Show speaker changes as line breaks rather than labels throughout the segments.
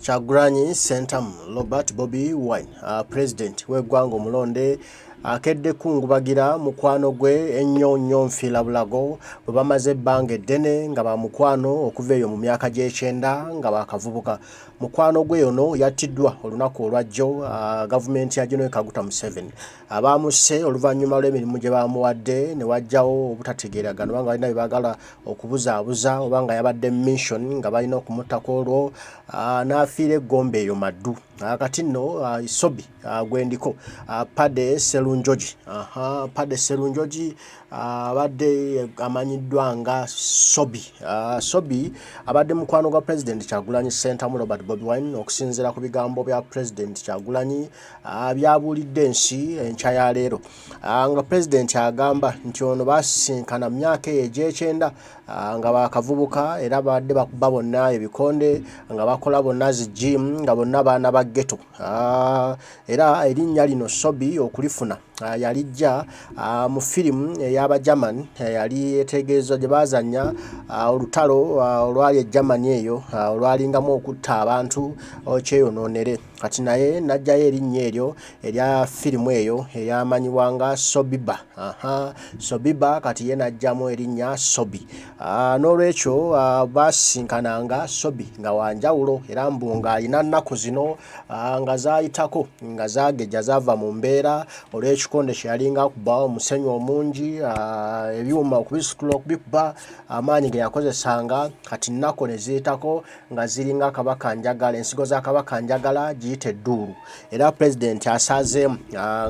Kyagulanyi Ssentamu Robert Bobi Wine, President w'eggwanga omulonde Akede Kungubagira Mukwanogwe Nyo nfiira bulago bwe bamaze ebbanga eddene nga ba mukwano okuva eyo mu myaka gy'ekyenda nga bakavubuka. Mukwanogwe ono yattiddwa olunaku olwajjo gavumenti ya General Kaguta Museveni abamusse oluvannyuma lw'emirimu gye bamuwadde ne wajjawo obutategeeragana oba nga balina bye baagala okubuzaabuza oba nga yabadde mission nga balina okumuttako olwo n'afiira eggombe eyo maddu. Kati nno Sobi gwendiko Abade Serunjogi abadde amanyiddwa nga Sobi. Sobi abadde mukwano gwa President Kyagulanyi Ssentamu Robert Bobi Wine okusinziira ku bigambo bya President Kyagulanyi byabuulidde ensi enkya ya leero nga President agamba nti ono basinkana myaka egy'ekyenda nga bakavubuka era badde bakuba bonna ebikonde nga bakola bonna zi gym nga bonna baana ba ghetto. Era erinnya lino Sobi okulifuna yalijja mu firimu ey'aba German yali etegeeza gye bazannya olutalo olwali e Germany eyo olwalingamu okutta abantu okyeyonoonere. Kati naye najjayo erinnya eryo erya firimu eyo eyamanyibwa nga Sobiba. Sobiba kati ye najjamu erinnya Sobi. N'olwekyo basinkananga Sobi nga wanjawulo era mbu nga alina nnaku zino nga zaayitako nga zaagejja zaava mu mbeera olw'ekikonde kye yalinga akuba omusenyu omungi ebyuma okubisitula okubikuba amaanyi ge yakozesanga kati nnako ne ziyitako nga ziringa kabakanjagala ensigo za kabakanjagala giyita edduulu. Era President asaazeemu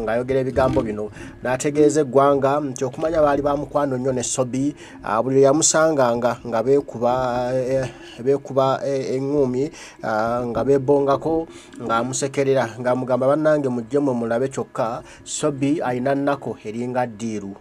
ng'ayogera ebigambo bino n'ategeeza eggwanga nti okumanya baali ba mukwano nnyo ne Sobi buli lwe yamusanganga nga beekuba eŋŋumi nga beebongako ng'amusekerera ng'amugamba bannange mujje mwe mulabe kyokka Sobi alina nnako eringa dduulu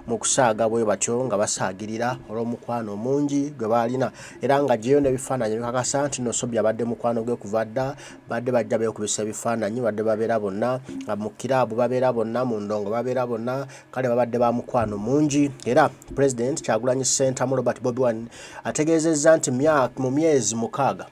mu kusaaga bwe batyo nga basaagirira olw'omukwano mungi gwe baalina era nga gyeyo n'ebifaananyi bikakasa nti no Sobi abadde mukwano gwe Kuvada badde bajja beekubisa ebifaananyi badde babeera bonna mu kiraabu babeera bonna mu ndongo babeera bonna kale babadde ba mukwano mungi. Era President Kyagulanyi Ssentamu Robert Bobi Wine ategeezezza nti mu myezi 6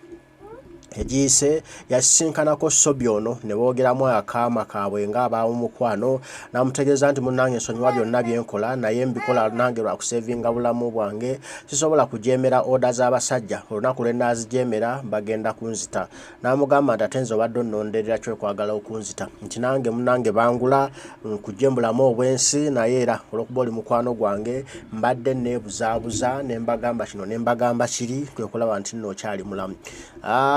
egiyise yasinkanako Sobi ono ne boogeramu akaama kaabwe ng'abaamu mukwano n'amutegeeza nti munnange nsonyiwa byonna byenkola naye mbikola nange lwa kusevinga bulamu bwange sisobola kujeemera oda z'abasajja olunaku lwe naazijeemera bagenda kunzita. N'amugamba nti ate nze obadde onnonderera kyokwagala okunzita nti nange munnange bangula nkujje mbulamu obwensi naye era olw'okuba oli mukwano gwange mbadde neebuzaabuza ne mbagamba kino ne mbagamba kiri kwe kulaba nti nno okyali mulamu.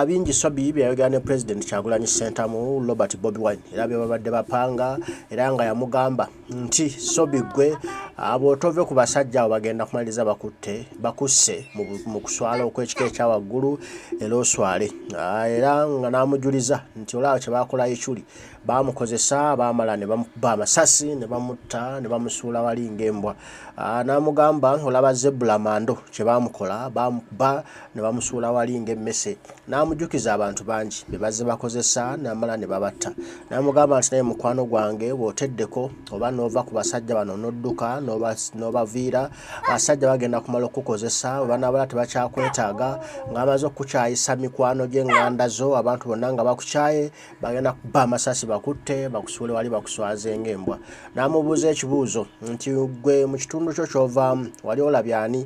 Bingi Sobi byayogera ne President Kyagulanyi Ssentamu Robert Bobi Wine era bye babadde bapanga era nga yamugamba nti Sobi gwe bw'otove ku basajja abo bagenda kumaliriza bakusse mu kuswala okw'ekika ekya waggulu era oswale. Era nga n'amujuliza nti olaba kye baakola Ichuli baamukozesa baamala ne bamukuba amasasi ne bamutta ne bamusuula wali ng'embwa. N'amugamba olaba Zebula Mando kye baamukola baamukuba ne bamusuula wali ng'emmese. N'amujjukiza abantu bangi be bazze bakozesa n'amala ne babatta. N'amugamba nti naye mukwano gwange bw'oteddeko oba n'ova ku basajja bano n'odduka n'obaviira abasajja bagenda kumala okukozesa oba n'abala tebakyakwetaaga ng'amaze okukyayisa mikwano gy'enganda zo abantu bonna nga bakukyaye bagenda kuba amasasi bakutte bakusuule wali bakuswaze ng'embwa. N'amubuuza ekibuuzo nti gwe mu kitundu kyo ky'ovaamu wali olabye ani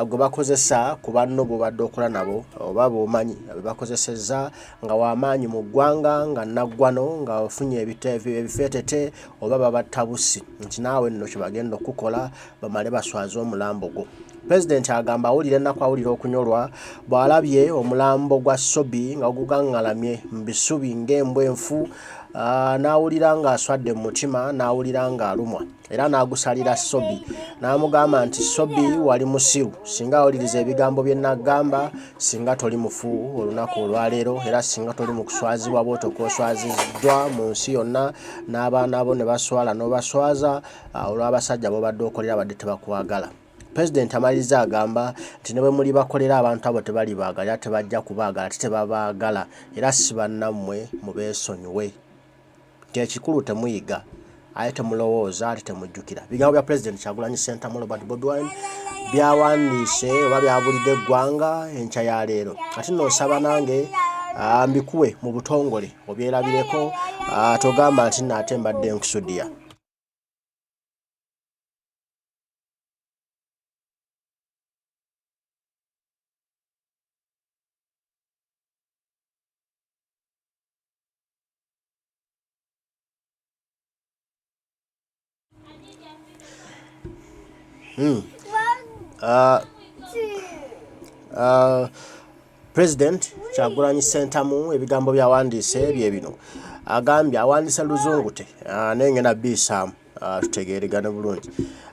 gwe bakozesa ku banno bw'obadde okola nabo oba bw'omanyi bakozesezza nga w'amaanyi mu ggwanga nga naggwano nga wafunye ebifeetete oba babatta bussi nti naawe nno kye bagenda okukola bamale baswaze omulambo gwo. President agamba awulira ennaku awulira okunyolwa bw'alabye omulambo gwa Sobi nga gugaŋŋalamye mu bisubi ng'embwa enfu n'awulira ng'aswadde mu mutima n'awulira ng'alumwa era n'agusalira Sobi n'amugamba nti Sobi wali musiru singa awuliriza ebigambo bye nagamba singa toli mufu olunaku olwaleero era singa toli mu kuswazibwa bw'otyo kw'oswaziddwa mu nsi yonna n'abaana bo ne baswala n'obaswaza olw'abasajja b'obadde okolera badde tebakwagala. President amaliriza agamba nti ne bwe muli bakolera abantu abo tebali baagala era tebajja kubaagala ate tebabaagala era si bannammwe mubeesonyiwe nti ekikulu temuyiga ate temulowooza ate temujjukira. Bigambo bya President Kyagulanyi Ssentamu Robert Bobi Wine byawandiise oba byabulidde eggwanga enkya ya leero ate nosaba nange mbikuwe mu butongole obyerabireko togamba nti nate mbadde nkusudiya. President Kyagulanyi Ssentamu ebigambo byawandiise bye bino. Agambye awandiise luzungute nengenda bisaamu tutegeeragane bulungi.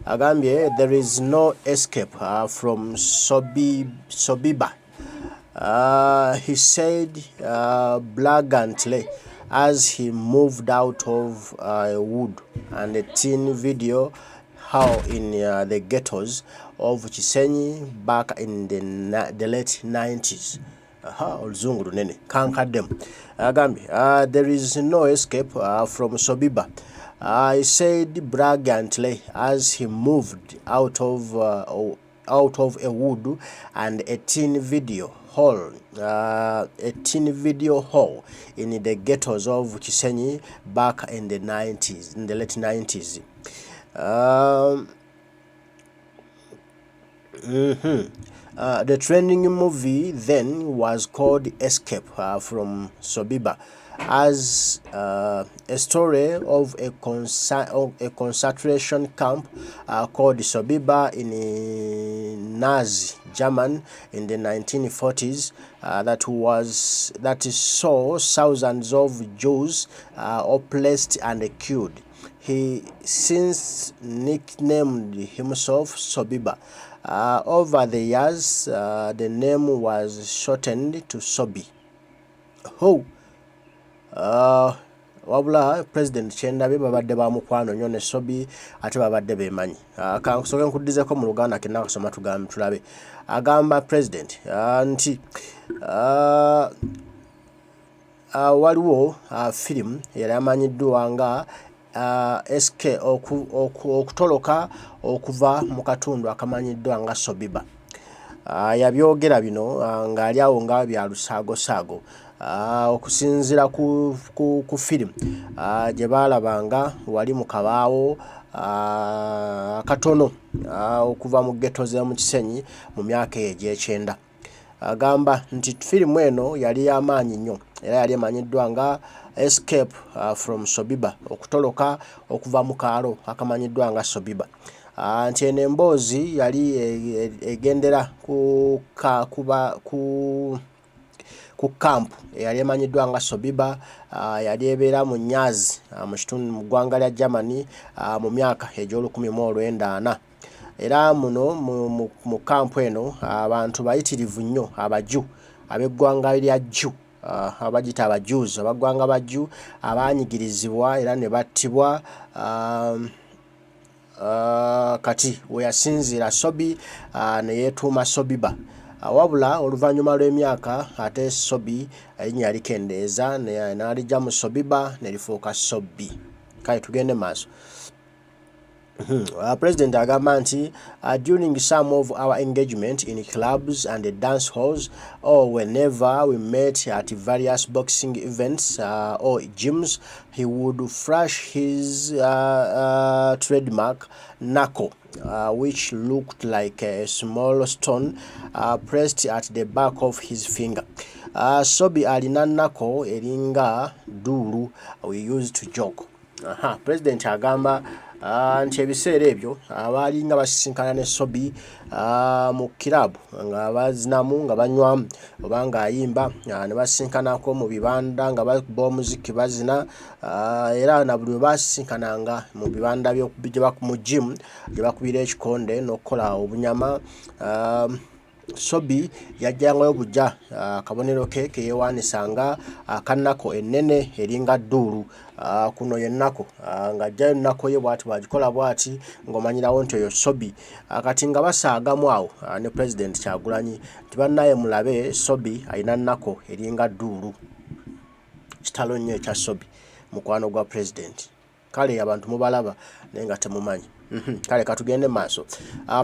Agambye there is no escape from Sobiba. He said blatantly as he moved out of a wood and a teen video how in the ghettos of Kisenyi back in the late 90s. Oluzungu lunene kankaddemu. Agambye there is no escape from Sobiba. He said blatantly as he moved out of a wood and a teen video hall in the ghettos of Kisenyi back in the late 90s. The trending movie then was called Escape from Sobiba, as a story of a concentration camp called Sobiba in Nazi Germany in the 1940s that saw thousands of Jews oppressed and killed. He since nicknamed himself Sobiba. Over the years, the name was shortened to Sobi. Wabula President Chendabe babadde ba Mukwano Nyo ne Sobi ate babadde bemanyi. Kansoke nkudizeko mu Luganda kenna kusoma tulabe. Agamba President nti waliwo film yali amanyiddwa nga SK okutoloka okuva mu katundu akamanyiddwa nga Sobiba. Yabyogera bino ng'ali awo nga bya lusaago okusinziira ku film gye baalabanga wali mu kabaawo katono okuva mu ghetto z'omu Kisenyi mu myaka egy'ekyenda. Agamba nti firimu eno yali y'amaanyi nnyo era yali emanyiddwa nga Escape from Sobiba, okutoloka okuva mu kaalo akamanyiddwa nga Sobiba. Nti eno emboozi yali egendera ku kampu eyali emanyiddwa nga Sobiba, yali ebeera mu Nyazi mu kitundu mu ggwanga lya Germany mu myaka egy'olukumi-mu-olwenda-ana. Era muno mu kampu eno abantu bayitirivu nnyo abaju ab'eggwanga lya Ju, abagita abajuzi abaggwanga bajju abanyigirizibwa era ne battibwa. Kati we yasinziira Sobi ne yeetuuma Sobiba. Wabula oluvannyuma lw'emyaka ate Sobi erinnya likendeeza n'alijja mu Sobiba ne lifuuka Sobi. Kale tugende maaso. President agamba nti during some of our engagement in clubs and dance halls or whenever we met at various boxing events or gyms, he would flash his trademark knuckle, which looked like a small stone pressed at the back of his finger. Sobi alina knuckle eringa dulu, we used to joke. President agamba nti ebiseera ebyo abaali nga basisinkana ne Sobi mu kirabu nga bazinamu nga banywamu oba ng'ayimba ne basinkanako mu bibanda nga bakuba omuziki bazina, era na buli basinkananga mu bibanda mu gym gye bakubira ekikonde n'okukola obunyama. Sobi yajjangayo bujja akabonero ke yeewaanisanga akannako ennene eringa dduulu. Kuno yennako ng'ajjayo nnako ye bw'ati bw'agikola bw'ati ng'omanyirawo nti oyo Sobi. Kati nga basaagamu awo ne President Kyagulanyi nti bannaye mulabe Sobi alina nnako eringa dduulu. Kitalo nnyo ekya Sobi mukwano gwa President. Kale abantu mubalaba naye nga temumanyi. kale katugende maaso.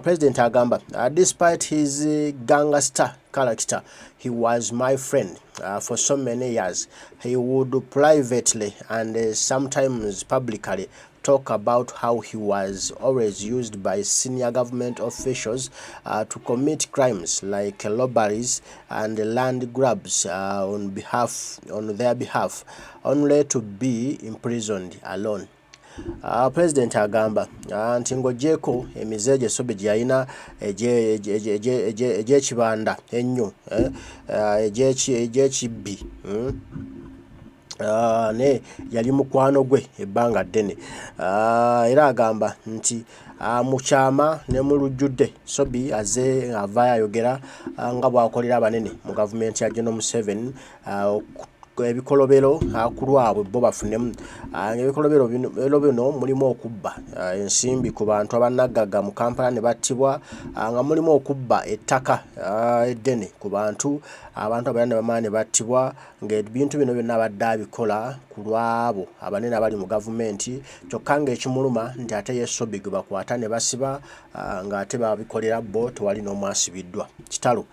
President agamba despite his gangster character, he was my friend for so many years. He would privately and sometimes publicly talk about how he was always used by senior government officials to commit crimes like robberies and land grabs on their behalf, only to be imprisoned alone. President agamba nti ng'ogyeko emize Sobi gye yalina egy'ekibanda ennyo egy'ekibbi ne yali mukwano gwe ebbanga ddene era agamba nti mu kyama ne mu lujjudde Sobi aze avaayo ayogera nga bw'akolera abanene mu gavumenti ya General Museveni ebikolobero ku lwabwe bo bafunemu ebikolobero bino mulimu okubba ensimbi ku bantu abannaggaga mu Kampala ne battibwa nga mulimu okubba ettaka eddene ku bantu abalala bamaane battibwa ng'ebintu bino byonna abadde abikola ku lwabo abanene abali mu gavumenti kyokka ng'ekimuluma nti ate ye Sobi gwe bakwata ne basiba ng'ate babikolera bo tewali n'omu asibiddwa kitalo.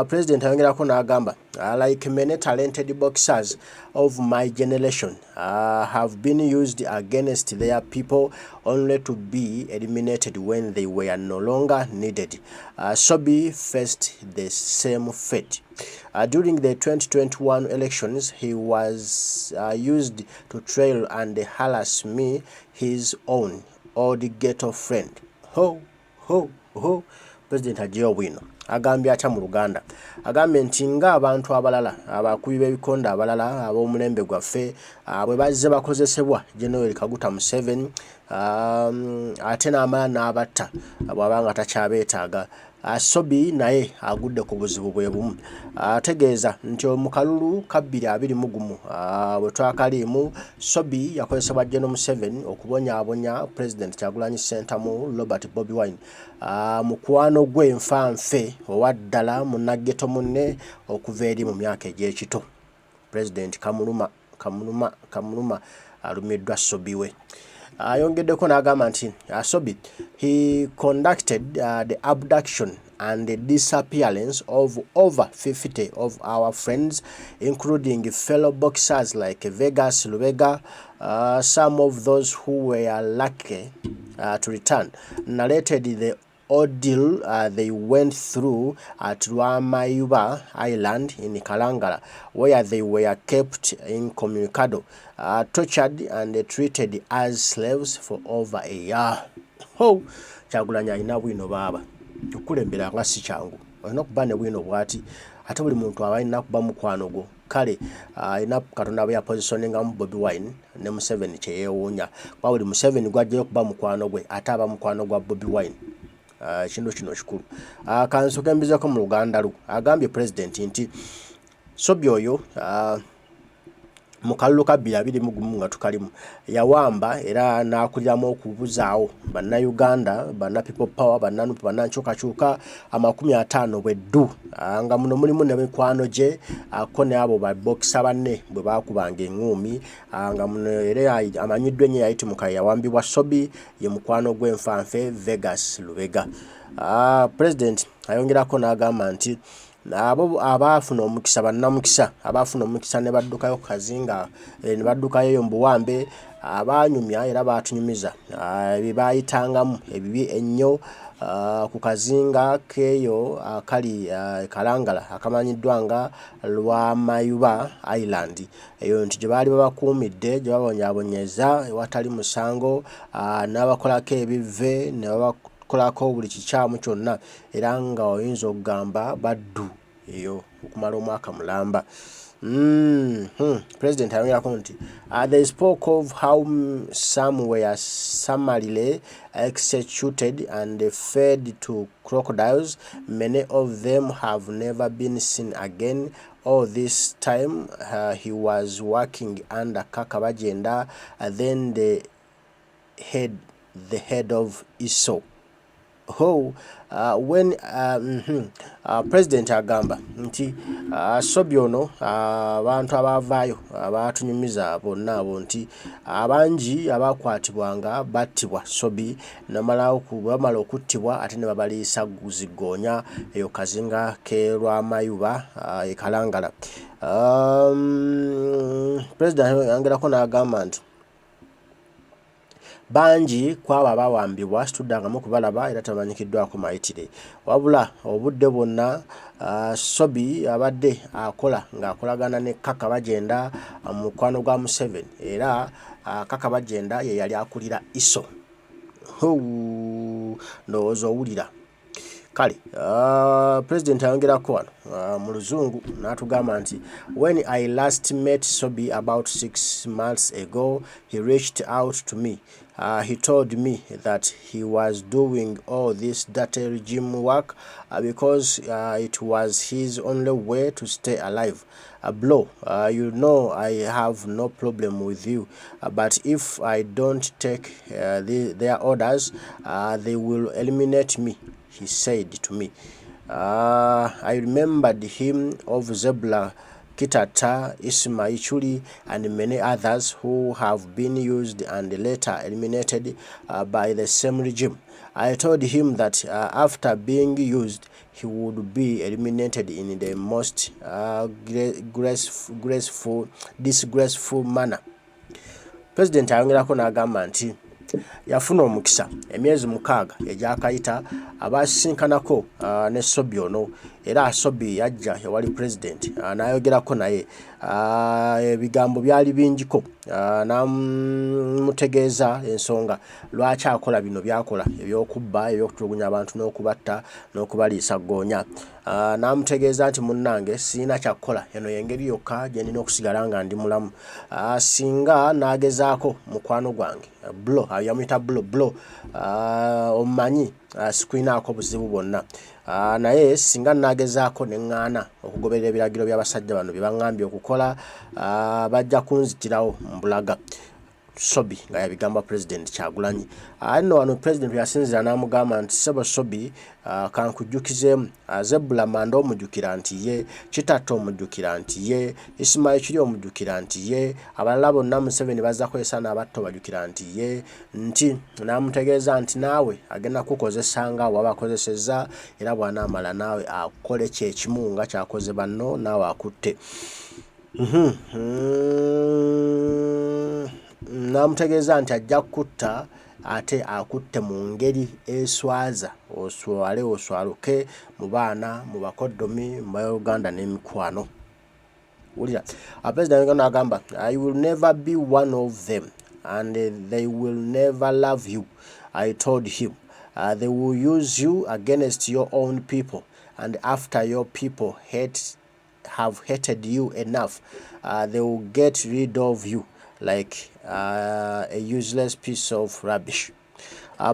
President ayongerako n'agamba like many talented boxers of my generation have been used against their people only to be eliminated when they were no longer needed. Sobi faced the same fate. During the 2021 elections, he was used to trail and harass me, his own old ghetto friend. President Ajio Wino agambye atya mu Luganda agambye nti nga abantu abalala abakubi b'ebikonde abalala ab'omulembe gwaffe bwe bazze bakozesebwa General Kaguta Museveni ate n'amala n'abatta bw'abanga takyabeetaaga Sobi naye agudde ku buzibu bwe bumu ategeeza nti mu kalulu ka 2021 bwe twakaliimu Sobi yakozesebwa General Museveni okubonyaabonya President Kyagulanyi Ssentamu Robert Bobi Wine Mukwanogwe nfanfe owaddala munnaggeto munne okuva eri mu myaka egy'ekito. President kamuluma alumiddwa Sobi we. Ayongeddeko n'agamba nti Sobi he conducted the abduction and the disappearance of over 50 of our friends, including fellow boxers like Vegas Lubega. Some of those who were lucky to return narrated the ordeal they went through at Rwamayuba Island in Kalangala, where they were kept incommunicado, tortured and treated as slaves for over a year. Kyagulanyi alina bwino baaba okulembera nga si kyangu olina okuba ne bwino bwati ate buli muntu aba alina kuba mukwano gwo kale alina Katonda bwe yapositioninga mu Bobi Wine ne Museveni kyeyeewuunya kuba buli Museveni gwajjayo okuba mukwano gwe ate aba mukwano gwa Bobi Wine. Kino kikulu kansoke mbizeko mu Luganda lu agambye President nti Sobi oyo mu kalulu ka 2021 nga tukalimu yawamba era n'akuliramu okubuzaawo bannayuganda banna people power bannanupu bannankyukakyuka 50 bweddu nga muno mulimu ne mikwano gye ko ne abo babokisa banne bwe baakubanga eŋŋuumi nga muno era amanyiddwa ennyo yayitimuka yawambibwa Sobi ye mukwano gw'enfanfe Vegas Lubega. President ayongerako n'agamba nti abo abafuna omukisa bannamukisa abafuna omukisa ne baddukayo ku kazinga ne baddukayo mu buwambe abanyumya era batunyumiza ebibayitangamu ebibi ennyo ku kazinga keyo kali Kalangala akamanyiddwa nga Rwamayuba Island eyo nti gye baali babakuumidde gye babonyaabonyeza ewatali musango n'abakolako ebive ne babakolako buli kikyamu kyonna era nga oyinza okugamba baddu eyo okumala omwaka mulamba. President ayongerako nti they spoke of how some were summarily executed and fed to crocodiles. Many of them have never been seen again. All this time he was working under Kakabagenda, then the head of ISO. when President agamba nti Sobi ono abantu abavaayo abatunyumiza bonna abo nti abangi abakwatibwanga battibwa Sobi bamala okuttibwa ate ne babaliisa Zigoonya eyo kazinga ke Lwamayuba e Kalangala. President yangerako n'agamba nti bangi kwaba abawambibwa situddangamu kubalaba era tamanyikiddwako mayitire wabula obudde bwonna Sobi abadde akola ng'akolagana ne Kaka Bajenda mukwano gwa Museveni era Kaka Bajenda ye yali akulira ISO. Ndowooza owulira kale President ayongerako wano mu Luzungu n'atugamba nti when I last met Sobi about 6 months ago he reached out to me. He told me that he was doing all this dirty regime work because it was his only way to stay alive. Bro, you know I have no problem with you, but if I don't take their orders, they will eliminate me, he said to me. I remembered him of Zebra Kitata, Isma Ichuli, and many others who have been used and later eliminated by the same regime. I told him that after being used, he would be eliminated in the most disgraceful manner. President ayongerako n'agamba nti yafuna omukisa emyezi 6 egyakayita abasinkanako ne Sobi ono era Sobi yajja ewali president n'ayogerako naye ebigambo byali bingiko n'amutegeeza ensonga lwaki akola bino byakola ebyokubba ebyokutulugunya abantu n'okubatta n'okubaliisa Ggoonya. N'amutegeeza nti munnange sirina kyakukola eno yengeri yokka gye ndina okusigala nga ndi mulamu. Singa n'agezaako mukwano gwange blo yamuyita blo omumanyi sikwinaako buzibu bwonna naye singa nagezaako neŋŋaana okugoberera ebiragiro by'abasajja bano bye baŋŋambye okukola bajja kunzitirawo mbulaga. Sobi nga yabigamba President Kyagulanyi. Nno wano President yasinzira n'amugamba nti sebo Sobi kankujjukizeemu Zebula Manda omujjukira nti ye, Kitata omujjukira nti ye, Ismail Kiri omujjukira nti ye, abalala bonna Museveni bazza kwesa n'abatto bajjukira nti ye, nti n'amutegeeza nti naawe agenda kukozesa nga waba akozesezza era bw'anaamala naawe akole kyekimu nga kyakoze banno naawe akutte. Namutegeeza nti ajja kutta ate akutte mu ngeri eswaza oswaluke mu baana mu bakoddomi mu Uganda n'emikwano. Ulira President n'agamba I will never be one of them and they will never love you. I told him they will use you against your own people and after your people have hated you enough they will get rid of you like a useless piece of rubbish.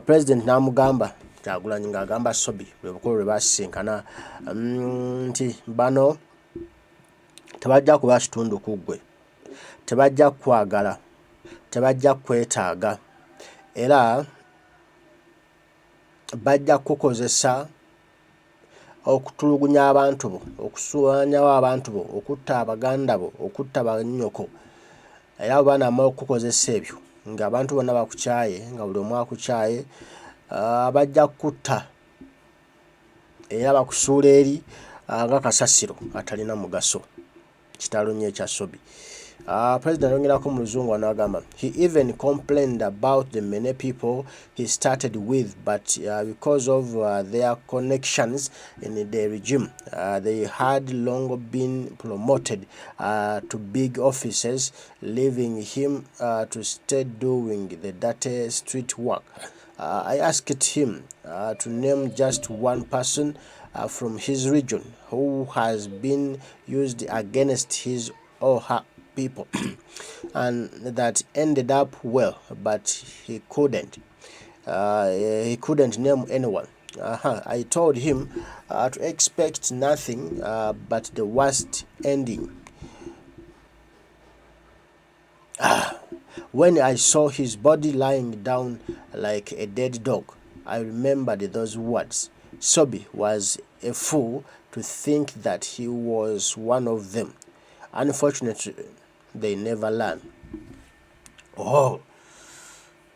President namugamba Kyagulanyi ng'agamba Sobi lwebukulu lwe basisinkana nti bano tebajja kuba kitundu ku ggwe, tebajja kwagala, tebajja kwetaaga era bajja kukozesa okutulugunya abantu bo, okusuwanyawo abantu bo, okutta abaganda bo, okutta bannyoko. Era bana amala okukozesa ebyo ng'abantu bonna bakukyaye nga buli omu akukyaye bajja kutta era bakusuula eri nga kasasiro atalina mugaso. Kitalo nnyo ekya Sobi. President yongerako mu Luzungu n'agamba he even complained about the many people he started with but because of their connections in the regime they had long been promoted to big offices, leaving him to stay doing the dirty street work. I asked him to name just one person from his region who has been used against his or her people and that ended up well, but he couldn't name anyone. I told him to expect nothing but the worst ending. When I saw his body lying down like a dead dog, I remembered those words. Sobi was a fool to think that he was one of them. Unfortunately, they never learn. Oh,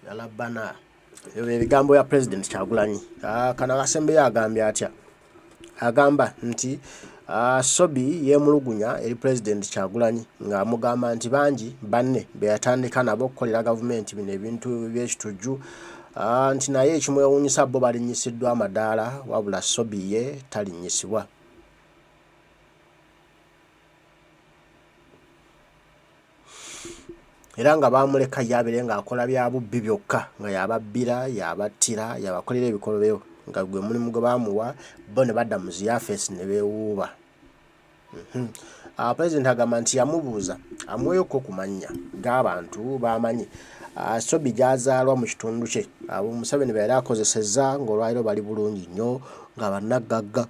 yalabana. Ebigambo ya President Kyagulanyi. Kana Kasembe agambye atya. Agamba nti Sobi yemulugunya eri President Kyagulanyi nga amugamba nti bangi banne beyatandika nabo okukolera gavumenti bino ebintu by'ekitujju nti naye ekimwewuunyisa bo balinyisiddwa amadaala wabula Sobi ye talinyisibwa. Era nga bamuleka yabere nga akola bya bubbi byokka nga yababbira yabattira yabakolera ebikolobero nga gwe mulimu gwe bamuwa bo ne badda mu ziyafeesi ne beewuuba. President agamba nti yamubuuza amuweeko ku mannya g'abantu bamanyi Sobi gy'azaalwa mu kitundu kye abo Museveni be yali akozesezza ng'olwaliro bali bulungi nnyo nga bannaggagga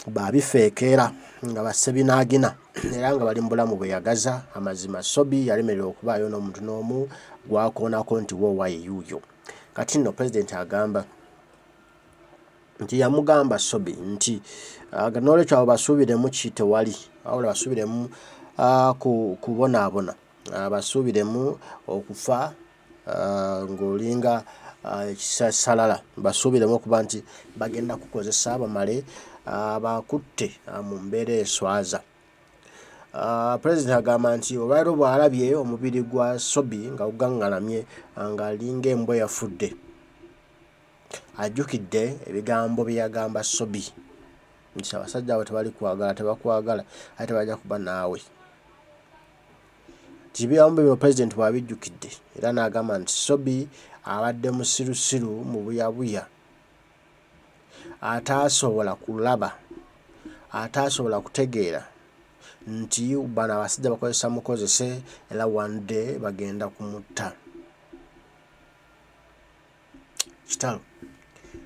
babifeekeera nga bassebinaagina era nga bali mu bulamu bweyagaza amazima. Sobi yalemererwa okubaayo n'omuntu n'omu gwakoonako nti woowa ye yuuyo. Kati nno President agamba nti yamugamba Sobi nti n'olwekyo abo basuubiremu ki tewali wabula basuubiremu kubonaabona basuubiremu okufa ng'olinga ekisasalala basuubiremu okuba nti bagenda kukozesa bamale bakutte mu mbeera eswaza. President agamba nti olwaliro bw'alabye omubiri gwa Sobi nga gugaŋŋalamye ng'alinga embwa yafudde ajjukidde ebigambo bye yagamba Sobi nti abasajja abo tebali kwagala tebakwagala ate tebajja kuba naawe. Ebigambo bino President bw'abijjukidde era n'agamba nti Sobi abadde musirusiru mu buyabuya ataasobola kulaba ataasobola kutegeera nti bano abasajja bakozesa mukozese era one day bagenda kumutta.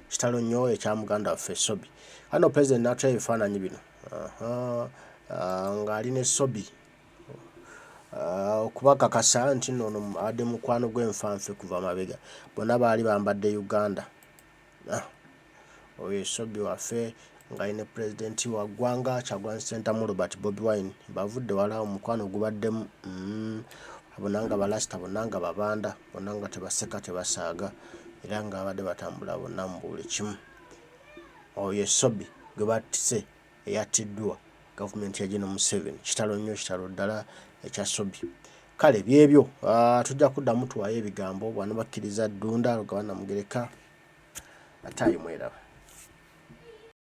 Kitalo nnyo ekya muganda waffe Sobi. Hano President n'atula ebifaananyi bino ng'ali ne Sobi okubakakasa nti nno Abade Mukwanogwe nfanfe kuva mabega bonna baali bambadde Uganda. Oyo Sobi waffe nga ne President wa ggwanga Kyagulanyi Ssentamu Robert Bobi Wine bavudde wala omukwano gubaddemu bonna nga balasita bonna nga babanda bonna nga tebaseka tebasaaga era nga abadde batambula bonna mu buli kimu. Oyo Sobi gwe battise eyattiddwa gavumenti ya General Museveni. Kitalo nnyo kitalo ddala ekya Sobi. Kale byebyo tujja kuddamu tuwayo ebigambo bw'anabakkiriza Ddunda Lugabana Mugereka ataayi mweraba.